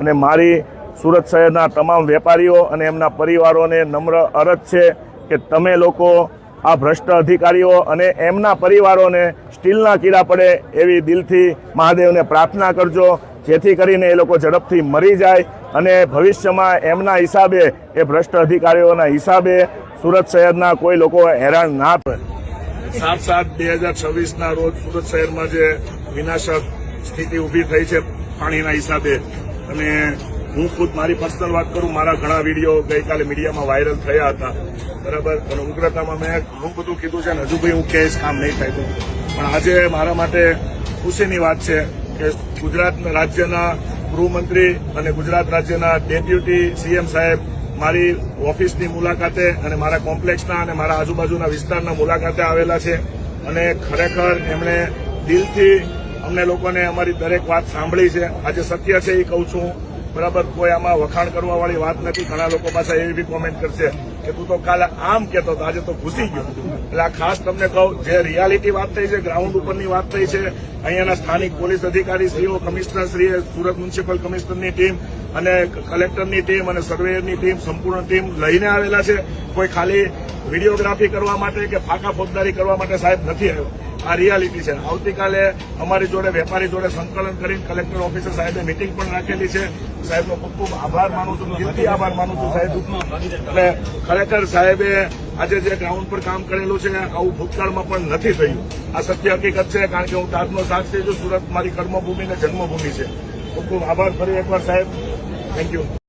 અને મારી સુરત શહેરના તમામ વેપારીઓ અને એમના પરિવારોને નમ્ર અરજ છે કે તમે લોકો આ ભ્રષ્ટ અધિકારીઓ અને એમના પરિવારોને સ્ટીલના કીડા પડે એવી દિલથી મહાદેવને પ્રાર્થના કરજો, જેથી કરીને એ લોકો ઝડપથી મરી જાય અને ભવિષ્યમાં એમના હિસાબે, એ ભ્રષ્ટ અધિકારીઓના હિસાબે સુરત શહેરના કોઈ લોકો હેરાન ના થાય. 7/7/2026 રોજ સુરત શહેરમાં જે વિનાશક સ્થિતિ ઊભી થઈ છે પાણીના હિસાબે, અને હું ખુદ મારી પર્સનલ વાત કરું, મારા ઘણા વિડીયો ગઈકાલે મીડિયામાં વાયરલ થયા હતા, બરાબર, અને ઉગ્રતામાં મેં ઘણું બધું કીધું છે અને હજુ ભાઈ હું કેસ કામ નહીં થાય તો, પણ આજે મારા માટે ખુશીની વાત છે કે ગુજરાત રાજ્યના ગૃહમંત્રી અને ગુજરાત રાજ્યના ડેપ્યુટી સીએમ સાહેબ મારી ઓફિસની મુલાકાતે અને મારા કોમ્પ્લેક્સના અને મારા આજુબાજુના વિસ્તારના મુલાકાતે આવેલા છે, અને ખરેખર એમણે દિલથી અમને લોકોને અમારી દરેક વાત સાંભળી છે. આજે સત્ય છે એ કહું છું, બરાબર, કોઈ આમાં વખાણ કરવા વાળી વાત નથી. ઘણા લોકો પાસે એવી બી કોમેન્ટ કરશે કે તું તો કાલે આમ કહેતો હતો, આજે તો ઘૂસી ગયો. એટલે આ ખાસ તમને કહું, જે રિયાલિટી વાત થઈ છે, ગ્રાઉન્ડ ઉપરની વાત થઈ છે, અહીંયાના સ્થાનિક પોલીસ અધિકારીશ્રીઓ, કમિશનરશ્રીએ, સુરત મ્યુનિસિપલ કમિશનરની ટીમ અને કલેક્ટરની ટીમ અને સર્વેયરની ટીમ, સંપૂર્ણ ટીમ લઈને આવેલા છે. કોઈ ખાલી વિડીયોગ્રાફી કરવા માટે કે ફાંકા ફોજદારી કરવા માટે સાહેબ નથી આવ્યો. આ રિયાલિટી છે. આવતીકાલે અમારી જોડે વેપારી જોડે સંકલન કરીને કલેક્ટર ઓફિસર સાહેબે મિટિંગ પણ રાખેલી છે. સાહેબનો ખૂબ ખૂબ આભાર માનું છું, દિલથી આભાર માનું છું સાહેબ. એટલે ખરેખર સાહેબે આજે જે ગ્રાઉન્ડ પર કામ કરેલું છે, આવું ભૂતકાળમાં પણ નથી થયું. આ સત્ય હકીકત છે, કારણ કે હું તાજનો સાક્ષી છું. સુરત મારી કર્મભૂમિ ને જન્મભૂમિ છે. ખૂબ ખૂબ આભાર ફરી એકવાર સાહેબ. Thank you.